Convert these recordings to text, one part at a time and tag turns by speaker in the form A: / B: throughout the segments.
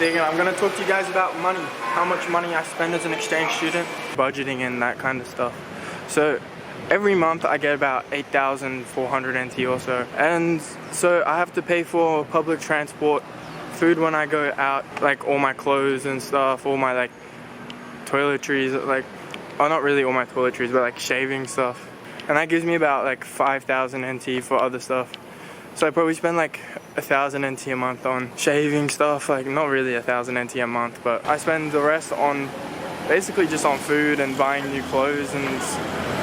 A: I'm going to talk to you guys about money, how much money I spend as an exchange student, budgeting and that kind of stuff. So every month I get about 8,400 NT or so, and so I have to pay for public transport, food when I go out, like all my clothes and stuff, all my like toiletries, like, well, not really all my toiletries, but like shaving stuff, and that gives me about like 5,000 NT for other stuff. So I probably spend like 1,000 NT a month on shaving stuff, like not really 1,000 NT a month, but I spend the rest on basically just on food and buying new clothes and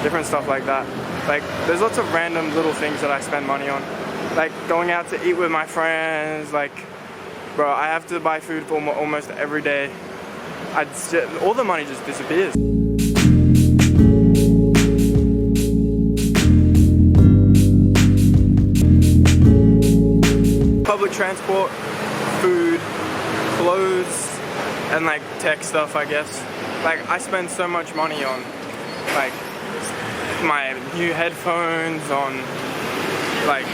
A: different stuff like that. Like there's lots of random little things that I spend money on, like going out to eat with my friends. Like, bro, I have to buy food for almost every day. All the money just disappears. Public transport, food, clothes, and like tech stuff, I guess. Like I spend so much money on like my new headphones, on like,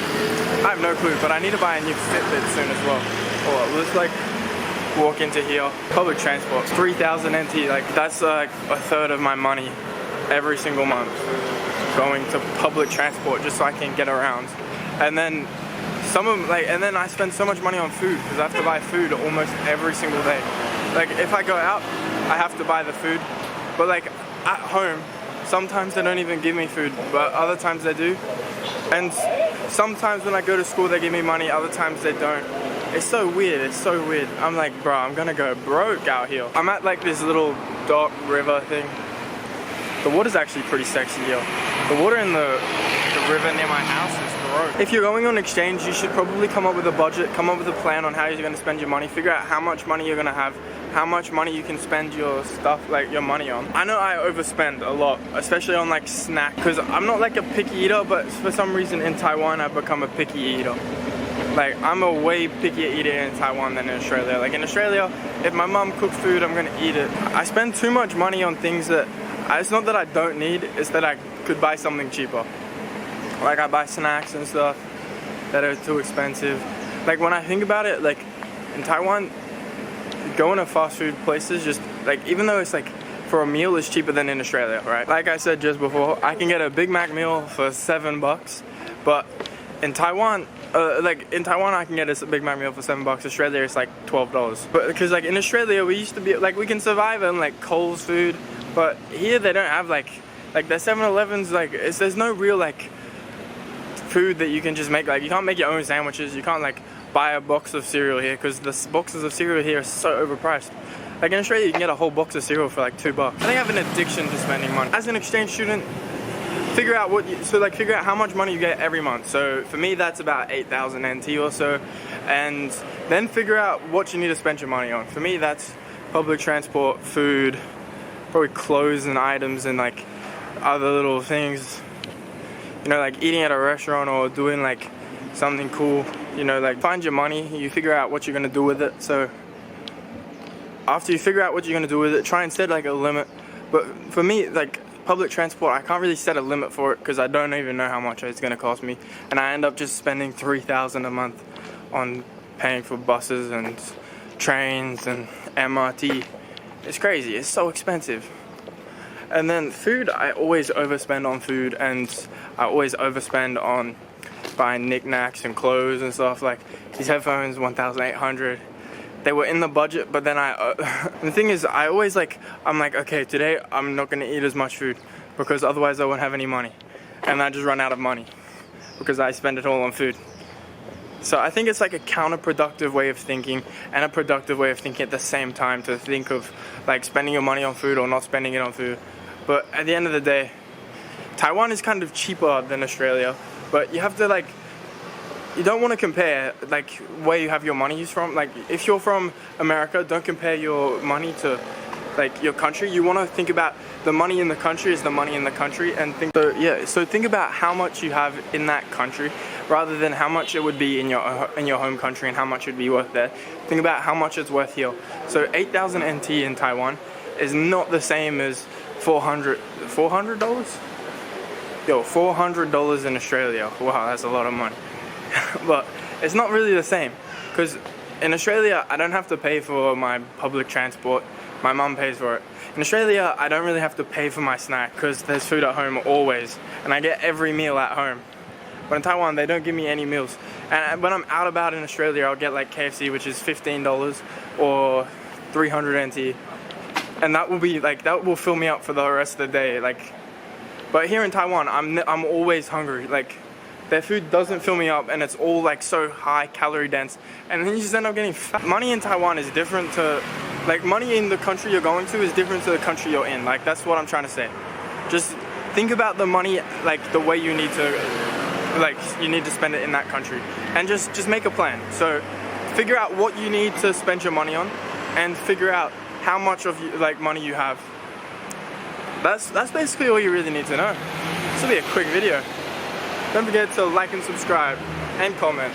A: I have no clue, but I need to buy a new Fitbit soon as well. Oh, let's like walk into here. Public transport, 3,000 NT, like that's like a third of my money every single month going to public transport just so I can get around. And then and then I spend so much money on food because I have to buy food almost every single day. Like if I go out, I have to buy the food, but like at home, sometimes they don't even give me food, but other times they do. And sometimes when I go to school, they give me money, other times they don't. It's so weird, it's so weird. I'm like, bro, I'm gonna go broke out here. I'm at like this little dock river thing. The water's actually pretty sexy here. The water in the river near my house is gross. If you're going on exchange, you should probably come up with a budget, come up with a plan on how you're gonna spend your money, figure out how much money you're gonna have, how much money you can spend your stuff, like your money on. I know I overspend a lot, especially on like snack, because I'm not like a picky eater, but for some reason in Taiwan I've become a picky eater. Like I'm a way pickier eater in Taiwan than in Australia. Like in Australia, if my mom cooks food, I'm gonna eat it. I spend too much money on things that, it's not that I don't need, it's that I could buy something cheaper. Like I buy snacks and stuff that are too expensive. Like when I think about it, like in Taiwan, going to fast food places, just like, even though it's like for a meal is cheaper than in Australia, right? Like I said just before, I can get a Big Mac meal for $7, but in Taiwan, I can get a Big Mac meal for $7. Australia, it's like $12. But because like in Australia, we used to be like, we can survive on like Coles food, but here they don't have like the 7-Elevens, like there's no real like food that you can just make. Like you can't make your own sandwiches, you can't like buy a box of cereal here because the boxes of cereal here are so overpriced. Like in Australia, you can get a whole box of cereal for like $2. I think I have an addiction to spending money. As an exchange student, figure out figure out how much money you get every month. So for me, that's about 8,000 NT or so, and then figure out what you need to spend your money on. For me, that's public transport, food, probably clothes and items, and like other little things, you know, like eating at a restaurant or doing like something cool, you know, like find your money, you figure out what you're gonna do with it. So after you figure out what you're gonna do with it, try and set like a limit. But for me, like public transport, I can't really set a limit for it because I don't even know how much it's gonna cost me, and I end up just spending 3,000 a month on paying for buses and trains and MRT. It's crazy, it's so expensive. And then food, I always overspend on food, and I always overspend on buying knickknacks and clothes and stuff. Like these headphones, 1,800. They were in the budget, but then the thing is, I'm like, okay, today I'm not gonna eat as much food because otherwise I won't have any money, and I just run out of money because I spend it all on food. So I think it's like a counterproductive way of thinking and a productive way of thinking at the same time, to think of like spending your money on food or not spending it on food. But at the end of the day, Taiwan is kind of cheaper than Australia, but you have to like, you don't want to compare like where you have your money is from. Like if you're from America, don't compare your money to like your country. You want to think about the money in the country is the money in the country, and so think about how much you have in that country rather than how much it would be in your home country and how much it would be worth there. Think about how much it's worth here. So 8,000 NT in Taiwan is not the same as $400. Yo, $400 in Australia. Wow, that's a lot of money. But it's not really the same, because in Australia, I don't have to pay for my public transport. My mum pays for it. In Australia, I don't really have to pay for my snack because there's food at home always, and I get every meal at home. But in Taiwan, they don't give me any meals. And when I'm out about in Australia, I'll get like KFC, which is $15 or 300 NT, and that will fill me up for the rest of the day. But here in Taiwan, I'm always hungry. Like, their food doesn't fill me up, and it's all like so high calorie dense, and then you just end up getting fat. Money in Taiwan is different to, like, money in the country you're going to is different to the country you're in. Like, that's what I'm trying to say. Just think about the money like the way you need to spend it in that country, and just make a plan. So figure out what you need to spend your money on, and figure out how much of money you have. That's basically all you really need to know. This will be a quick video. Don't forget to like and subscribe and comment.